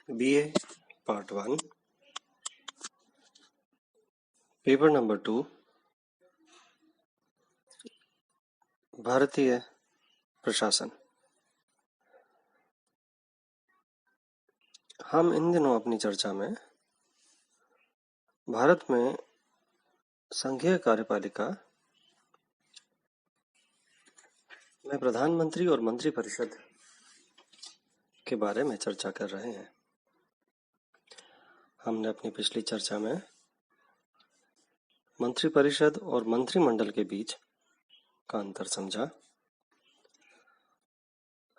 BA Part 1 paper number 2 भारतीय प्रशासन। हम इन दिनों अपनी चर्चा में भारत में संघीय कार्यपालिका में प्रधानमंत्री और मंत्रिपरिषद के बारे में चर्चा कर रहे हैं। हमने अपनी पिछली चर्चा में मंत्रिपरिषद और मंत्रिमंडल के बीच का अंतर समझा।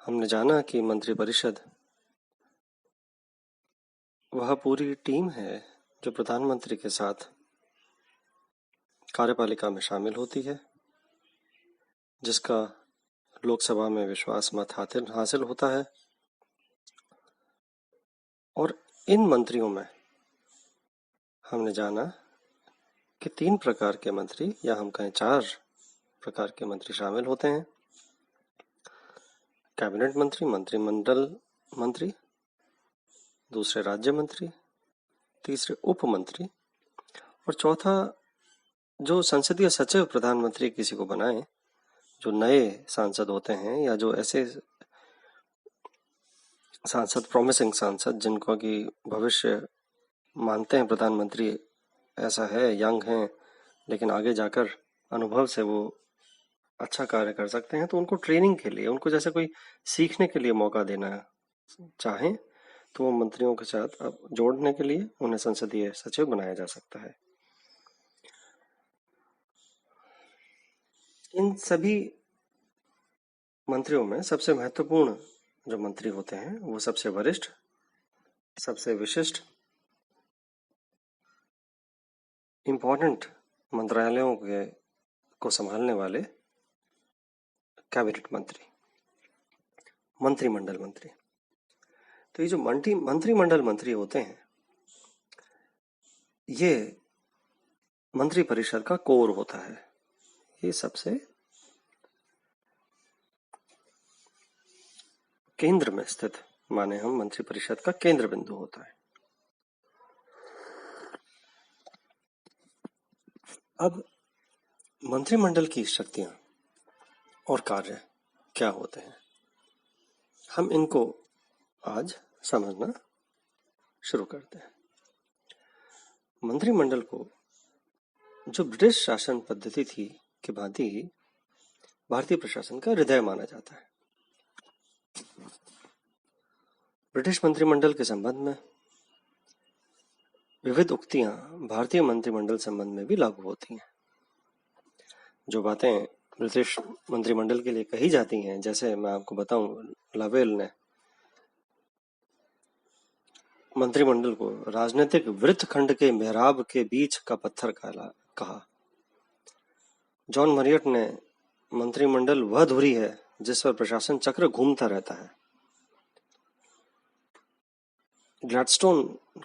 हमने जाना कि मंत्रिपरिषद वह पूरी टीम है जो प्रधानमंत्री के साथ कार्यपालिका में शामिल होती है, जिसका लोकसभा में विश्वास मत हासिल होता है। और इन मंत्रियों में हमने जाना कि 3 प्रकार के मंत्री, या हम कहें 4 प्रकार के मंत्री शामिल होते हैं। कैबिनेट मंत्री, मंत्रिमंडल मंत्री, दूसरे राज्य मंत्री, तीसरे उप मंत्री और चौथा जो संसदीय सचिव प्रधानमंत्री किसी को बनाए, जो नए सांसद होते हैं या जो ऐसे सांसद, प्रॉमिसिंग सांसद, जिनको कि भविष्य मानते हैं प्रधानमंत्री ऐसा है, यंग हैं, लेकिन आगे जाकर अनुभव से वो अच्छा कार्य कर सकते हैं, तो उनको ट्रेनिंग के लिए, उनको जैसे कोई सीखने के लिए मौका देना चाहें तो वो मंत्रियों के साथ जोड़ने के लिए उन्हें संसदीय सचिव बनाया जा सकता है। इन सभी मंत्रियों में सबसे महत्वपूर्ण जो मंत्री होते हैं वो सबसे वरिष्ठ, सबसे विशिष्ट, इम्पोर्टेंट मंत्रालयों को संभालने वाले कैबिनेट मंत्री, मंत्रिमंडल मंत्री। तो ये जो मंत्रिमंडल मंत्री होते हैं, ये मंत्रिपरिषद का कोर होता है। ये सबसे केंद्र में स्थित, माने हम, मंत्रिपरिषद का केंद्र बिंदु होता है। अब मंत्रिमंडल की शक्तियां और कार्य क्या होते हैं, हम इनको आज समझना शुरू करते हैं। मंत्रिमंडल को जो ब्रिटिश शासन पद्धति थी की भांति ही भारतीय प्रशासन का हृदय माना जाता है। ब्रिटिश मंत्रिमंडल के संबंध में विविध उक्तियां भारतीय मंत्रिमंडल संबंध में भी लागू होती हैं। जो बातें ब्रिटिश मंत्रिमंडल के लिए कही जाती हैं, जैसे मैं आपको बताऊं, लावेल ने मंत्रिमंडल को राजनीतिक वृत्तखंड के मेहराब के बीच का पत्थर कहा। जॉन मरियट ने मंत्रिमंडल वह धुरी है जिस पर प्रशासन चक्र घूमता रहता है। ग्लैडस्टोन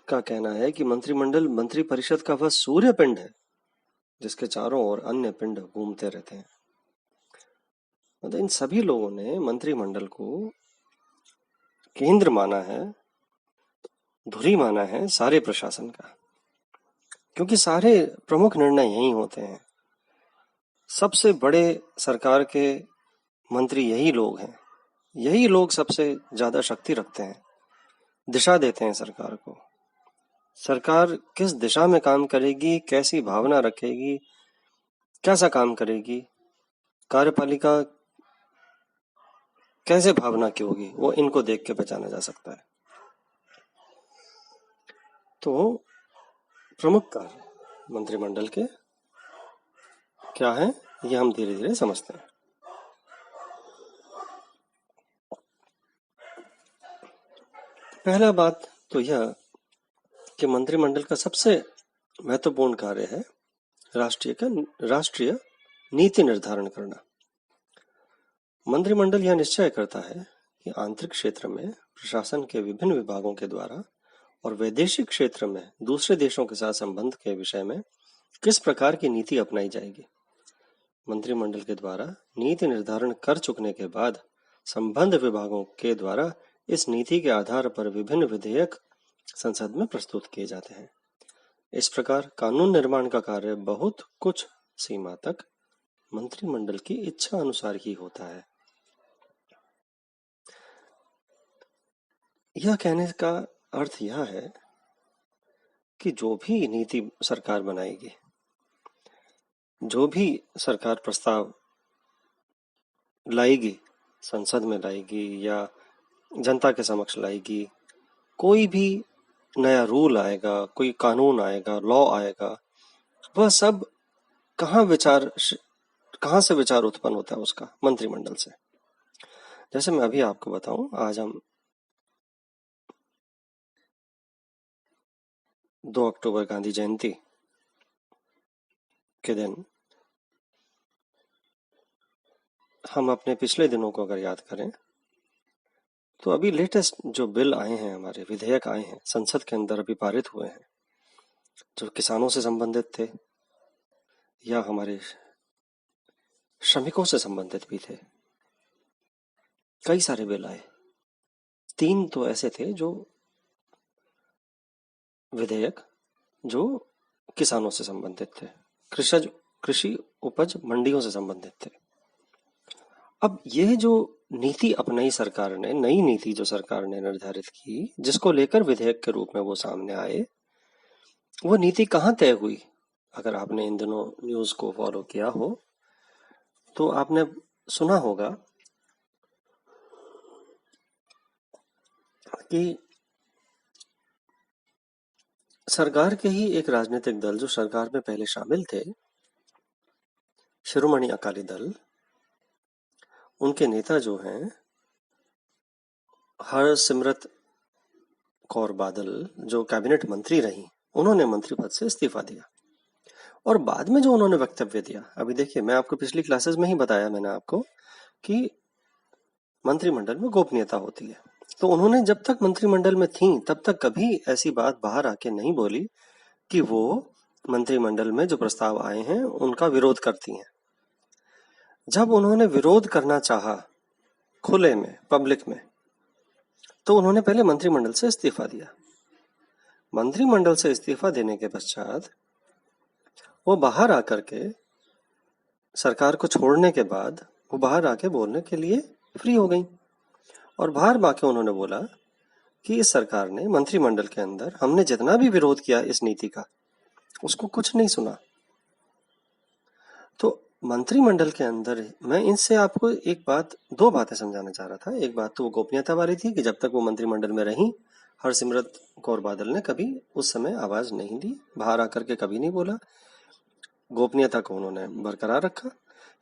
का कहना है कि मंत्रिमंडल मंत्रिपरिषद का वह सूर्य पिंड है जिसके चारों ओर अन्य पिंड घूमते रहते हैं। मतलब इन सभी लोगों ने मंत्रिमंडल को केंद्र माना है, धुरी माना है सारे प्रशासन का, क्योंकि सारे प्रमुख निर्णय यही होते हैं। सबसे बड़े सरकार के मंत्री यही लोग हैं, यही लोग सबसे ज्यादा शक्ति रखते हैं, दिशा देते हैं सरकार को। सरकार किस दिशा में काम करेगी, कैसी भावना रखेगी, कैसा काम करेगी, कार्यपालिका कैसे भावना की होगी, वो इनको देख के पहचाना जा सकता है। तो प्रमुख कार्य मंत्रिमंडल के क्या है, ये हम धीरे धीरे समझते हैं। पहला बात तो यह कि मंत्रिमंडल का सबसे महत्वपूर्ण कार्य है राष्ट्रीय नीति निर्धारण करना। मंत्रिमंडल यह निश्चय करता है कि आंतरिक क्षेत्र में प्रशासन के विभिन्न विभागों के द्वारा और वैदेशिक क्षेत्र में दूसरे देशों के साथ संबंध के विषय में किस प्रकार की नीति अपनाई जाएगी। मंत्रिमंडल के द्वारा नीति निर्धारण कर चुकने के बाद संबंध विभागों के द्वारा इस नीति के आधार पर विभिन्न विधेयक संसद में प्रस्तुत किए जाते हैं। इस प्रकार कानून निर्माण का कार्य बहुत कुछ सीमा तक मंत्रिमंडल की इच्छा अनुसार ही होता है। यह कहने का अर्थ यह है कि जो भी नीति सरकार बनाएगी, जो भी सरकार प्रस्ताव लाएगी, संसद में लाएगी या जनता के समक्ष लाएगी, कोई भी नया रूल आएगा, कोई कानून आएगा, लॉ आएगा, वह सब कहाँ से विचार उत्पन्न होता है उसका? मंत्रिमंडल से। जैसे मैं अभी आपको बताऊं, आज हम 2 अक्टूबर गांधी जयंती के दिन हम अपने पिछले दिनों को अगर याद करें तो अभी लेटेस्ट जो बिल आए हैं, हमारे विधेयक आए हैं, संसद के अंदर अभी पारित हुए हैं, जो किसानों से संबंधित थे या हमारे श्रमिकों से संबंधित भी थे, कई सारे बिल आए। 3 तो ऐसे थे जो विधेयक जो किसानों से संबंधित थे, कृषि उपज मंडियों से संबंधित थे। अब यह जो नीति अपनाई सरकार ने, नई नीति जो सरकार ने निर्धारित की, जिसको लेकर विधेयक के रूप में वो सामने आए, वो नीति कहाँ तय हुई? अगर आपने इन दिनों न्यूज को फॉलो किया हो तो आपने सुना होगा कि सरकार के ही एक राजनीतिक दल जो सरकार में पहले शामिल थे, शिरोमणि अकाली दल, उनके नेता जो हैं हरसिमरत कौर बादल, जो कैबिनेट मंत्री रही, उन्होंने मंत्री पद से इस्तीफा दिया। और बाद में जो उन्होंने वक्तव्य दिया, अभी देखिए, मैं आपको पिछली क्लासेस में ही बताया मैंने आपको कि मंत्रिमंडल में गोपनीयता होती है, तो उन्होंने जब तक मंत्रिमंडल में थी तब तक कभी ऐसी बात बाहर आके नहीं बोली कि वो मंत्रिमंडल में जो प्रस्ताव आए हैं उनका विरोध करती हैं। जब उन्होंने विरोध करना चाहा खुले में, पब्लिक में, तो उन्होंने पहले मंत्रिमंडल से इस्तीफा दिया। मंत्रिमंडल से इस्तीफा देने के पश्चात वो बाहर आकर के, सरकार को छोड़ने के बाद वो बाहर आके बोलने के लिए फ्री हो गई, और बाहर आके उन्होंने बोला कि इस सरकार ने मंत्रिमंडल के अंदर हमने जितना भी विरोध किया इस नीति का, उसको कुछ नहीं सुना। तो मंत्रिमंडल के अंदर मैं इनसे आपको दो बातें समझाना चाह रहा था। एक बात तो वो गोपनीयता वाली थी कि जब तक वो मंत्रिमंडल में रही, हरसिमरत कौर बादल ने कभी उस समय आवाज नहीं दी, बाहर आकर के कभी नहीं बोला, गोपनीयता को उन्होंने बरकरार रखा।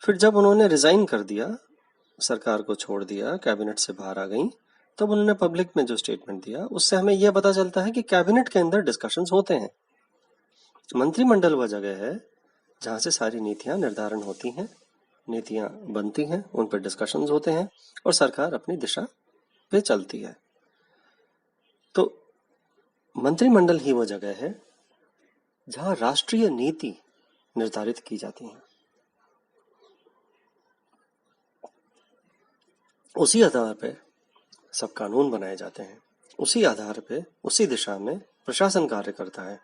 फिर जब उन्होंने रिजाइन कर दिया, सरकार को छोड़ दिया, कैबिनेट से बाहर आ गई, तब उन्होंने पब्लिक में जो स्टेटमेंट दिया, उससे हमें यह पता चलता है कि कैबिनेट के अंदर डिस्कशंस होते हैं। मंत्रिमंडल वह जगह है जहां से सारी नीतियां निर्धारण होती हैं, नीतियां बनती हैं, उन पर डिस्कशंस होते हैं और सरकार अपनी दिशा पे चलती है। तो मंत्रिमंडल ही वो जगह है जहां राष्ट्रीय नीति निर्धारित की जाती है। उसी आधार पे सब कानून बनाए जाते हैं, उसी आधार पे, उसी दिशा में प्रशासन कार्य करता है,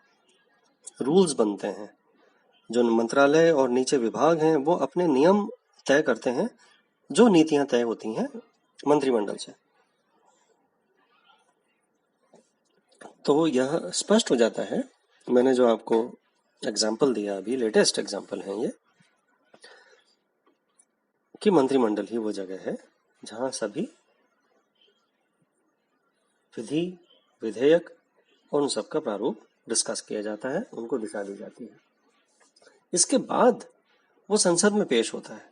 रूल्स बनते हैं। जो मंत्रालय और नीचे विभाग हैं वो अपने नियम तय करते हैं, जो नीतियां तय होती हैं मंत्रिमंडल से। तो यह स्पष्ट हो जाता है, मैंने जो आपको एग्जाम्पल दिया अभी, लेटेस्ट एग्जाम्पल है ये, कि मंत्रिमंडल ही वो जगह है जहां सभी विधि, विधेयक और उन सबका प्रारूप डिस्कस किया जाता है, उनको दिशा दी जाती है। इसके बाद वो संसद में पेश होता है।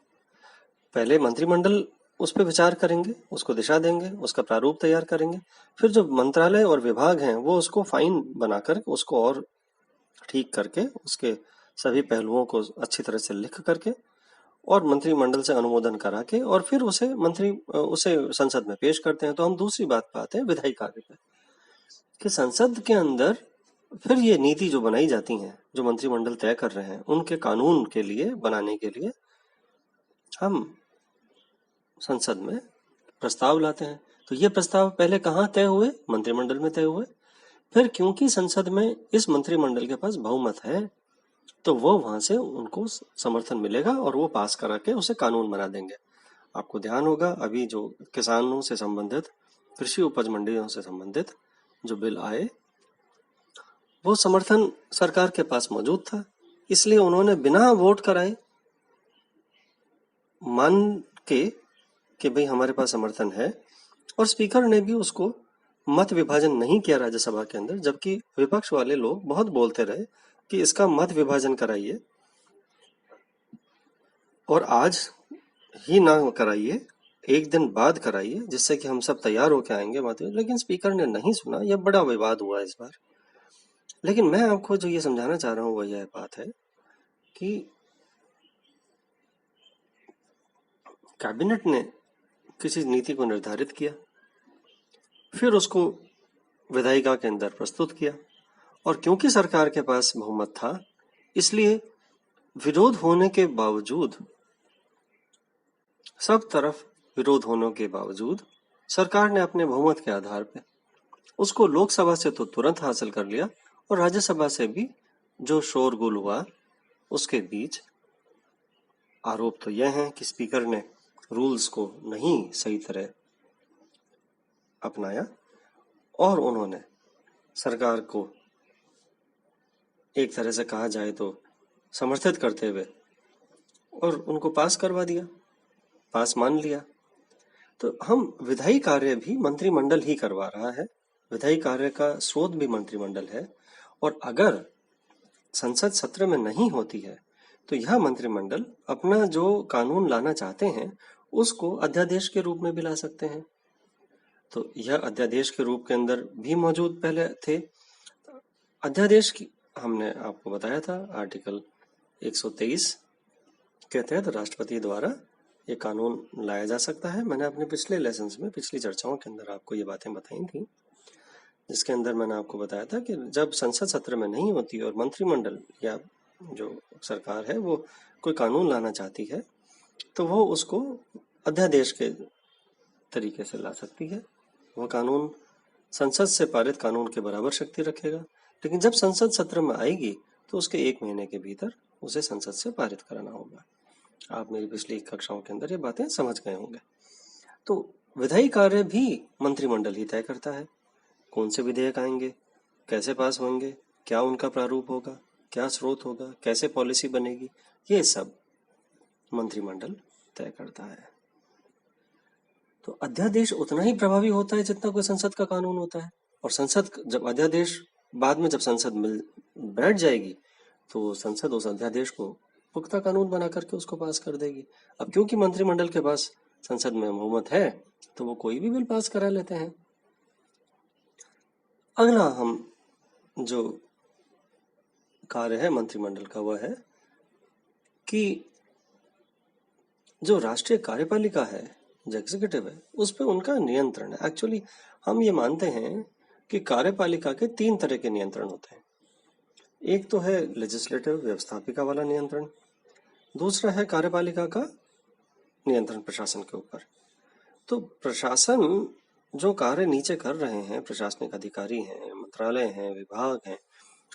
पहले मंत्रिमंडल उस पर विचार करेंगे, उसको दिशा देंगे, उसका प्रारूप तैयार करेंगे, फिर जो मंत्रालय और विभाग हैं वो उसको फाइन बनाकर, उसको और ठीक करके, उसके सभी पहलुओं को अच्छी तरह से लिख करके और मंत्रिमंडल से अनुमोदन करा के और फिर उसे संसद में पेश करते हैं। तो हम दूसरी बात पे आते हैं, विधायी कार्य पे, कि संसद के अंदर फिर ये नीति जो बनाई जाती हैं, जो मंत्रिमंडल तय कर रहे हैं, उनके कानून के लिए, बनाने के लिए हम संसद में प्रस्ताव लाते हैं। तो ये प्रस्ताव पहले कहाँ तय हुए? मंत्रिमंडल में तय हुए। फिर क्योंकि संसद में इस मंत्रिमंडल के पास बहुमत है, तो वो वहां से उनको समर्थन मिलेगा और वो पास करा के उसे कानून बना देंगे। आपको ध्यान होगा, अभी जो किसानों से संबंधित, कृषि उपज मंडियों से संबंधित जो बिल आए, वो समर्थन सरकार के पास मौजूद था, इसलिए उन्होंने बिना वोट कराए मान के कि भाई हमारे पास समर्थन है, और स्पीकर ने भी उसको मत विभाजन नहीं किया राज्यसभा के अंदर, जबकि विपक्ष वाले लोग बहुत बोलते रहे कि इसका मत विभाजन कराइए और आज ही ना कराइए, एक दिन बाद कराइए, जिससे कि हम सब तैयार होकर आएंगे मत। लेकिन स्पीकर ने नहीं सुना। यह बड़ा विवाद हुआ इस बार। लेकिन मैं आपको जो ये समझाना चाह रहा हूँ वह यह बात है कि कैबिनेट ने किसी नीति को निर्धारित किया, फिर उसको विधायिका के अंदर प्रस्तुत किया, और क्योंकि सरकार के पास बहुमत था, इसलिए विरोध होने के बावजूद, सब तरफ विरोध होने के बावजूद, सरकार ने अपने बहुमत के आधार पर उसको लोकसभा से तो तुरंत हासिल कर लिया, और राज्यसभा से भी जो शोरगुल हुआ उसके बीच आरोप तो यह है कि स्पीकर ने रूल्स को नहीं सही तरह अपनाया और उन्होंने सरकार को एक तरह से कहा जाए तो समर्थित करते हुए और उनको पास करवा दिया, पास मान लिया। तो हम विधायी कार्य भी मंत्रिमंडल ही करवा रहा है, विधायी कार्य का स्रोत भी मंत्रिमंडल है, और अगर संसद सत्र में नहीं होती है तो यह मंत्रिमंडल अपना जो कानून लाना चाहते हैं उसको अध्यादेश के रूप में भी ला सकते हैं। तो यह अध्यादेश के रूप के अंदर भी मौजूद पहले थे। अध्यादेश की हमने आपको बताया था, आर्टिकल 123 के तहत राष्ट्रपति द्वारा ये कानून लाया जा सकता है। मैंने अपने पिछले लेसन्स में, पिछली चर्चाओं के अंदर आपको ये बातें बताई थी, जिसके अंदर मैंने आपको बताया था कि जब संसद सत्र में नहीं होती और मंत्रिमंडल या जो सरकार है वो कोई कानून लाना चाहती है तो वो उसको अध्यादेश के तरीके से ला सकती है। वह कानून संसद से पारित कानून के बराबर शक्ति रखेगा, लेकिन जब संसद सत्र में आएगी तो उसके 1 महीने के भीतर उसे संसद से पारित कराना होगा। आप मेरी पिछली कक्षाओं के अंदर ये बातें समझ गए होंगे। तो विधायी कार्य भी मंत्रिमंडल ही तय करता है। कौन से विधेयक आएंगे, कैसे पास होंगे, क्या उनका प्रारूप होगा, क्या स्रोत होगा, कैसे पॉलिसी बनेगी, ये सब मंत्रिमंडल तय करता है। तो अध्यादेश उतना ही प्रभावी होता है जितना कोई संसद का कानून होता है, और संसद जब अध्यादेश बाद में जब संसद मिल बैठ जाएगी तो संसद उस अध्यादेश को पुख्ता कानून बना करके उसको पास कर देगी। अब क्योंकि मंत्रिमंडल के पास संसद में बहुमत है तो वो कोई भी बिल पास करा लेते हैं। अगला हम जो कार्य है मंत्रिमंडल का वह है कि जो राष्ट्रीय कार्यपालिका है, जो एग्जीक्यूटिव है, उस पर उनका नियंत्रण है। एक्चुअली हम ये मानते हैं कि कार्यपालिका के 3 तरह के नियंत्रण होते हैं। एक तो है लेजिस्लेटिव, व्यवस्थापिका वाला नियंत्रण, दूसरा है कार्यपालिका का नियंत्रण प्रशासन के ऊपर। तो प्रशासन जो कार्य नीचे कर रहे हैं, प्रशासनिक अधिकारी हैं, मंत्रालय हैं, विभाग हैं,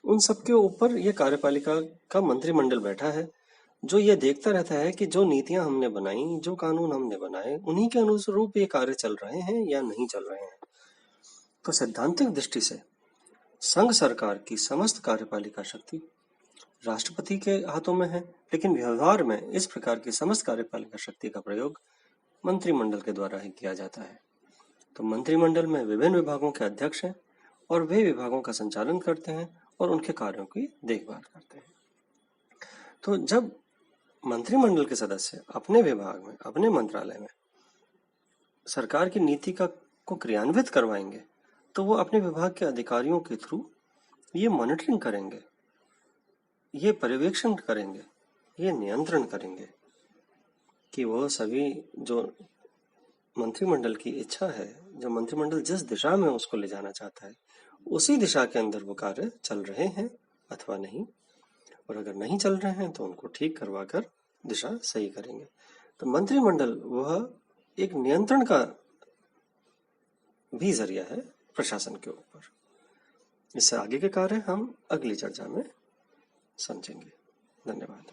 उन सबके ऊपर ये कार्यपालिका का मंत्रिमंडल बैठा है, जो ये देखता रहता है कि जो नीतियां हमने बनाई, जो कानून हमने बनाए, उन्हीं के अनुरूप ये कार्य चल रहे हैं या नहीं चल रहे हैं। तो सैद्धांतिक दृष्टि से संघ सरकार की समस्त कार्यपालिका शक्ति राष्ट्रपति के हाथों में है, लेकिन व्यवहार में इस प्रकार की समस्त कार्यपालिका शक्ति का प्रयोग मंत्रिमंडल के द्वारा ही किया जाता है। तो मंत्रिमंडल में विभिन्न विभागों के अध्यक्ष हैं और वे विभागों का संचालन करते हैं और उनके कार्यों की देखभाल करते हैं। तो जब मंत्रिमंडल के सदस्य अपने विभाग में, अपने मंत्रालय में सरकार की नीति को क्रियान्वित करवाएंगे तो वो अपने विभाग के अधिकारियों के थ्रू ये मॉनिटरिंग करेंगे, ये पर्यवेक्षण करेंगे, ये नियंत्रण करेंगे कि वह सभी जो मंत्रिमंडल की इच्छा है, जो मंत्रिमंडल जिस दिशा में उसको ले जाना चाहता है, उसी दिशा के अंदर वो कार्य चल रहे हैं अथवा नहीं, और अगर नहीं चल रहे हैं तो उनको ठीक करवा कर दिशा सही करेंगे। तो मंत्रिमंडल वह एक नियंत्रण का भी जरिया है प्रशासन के ऊपर। इससे आगे के कार्य हम अगली चर्चा में समझेंगे। धन्यवाद।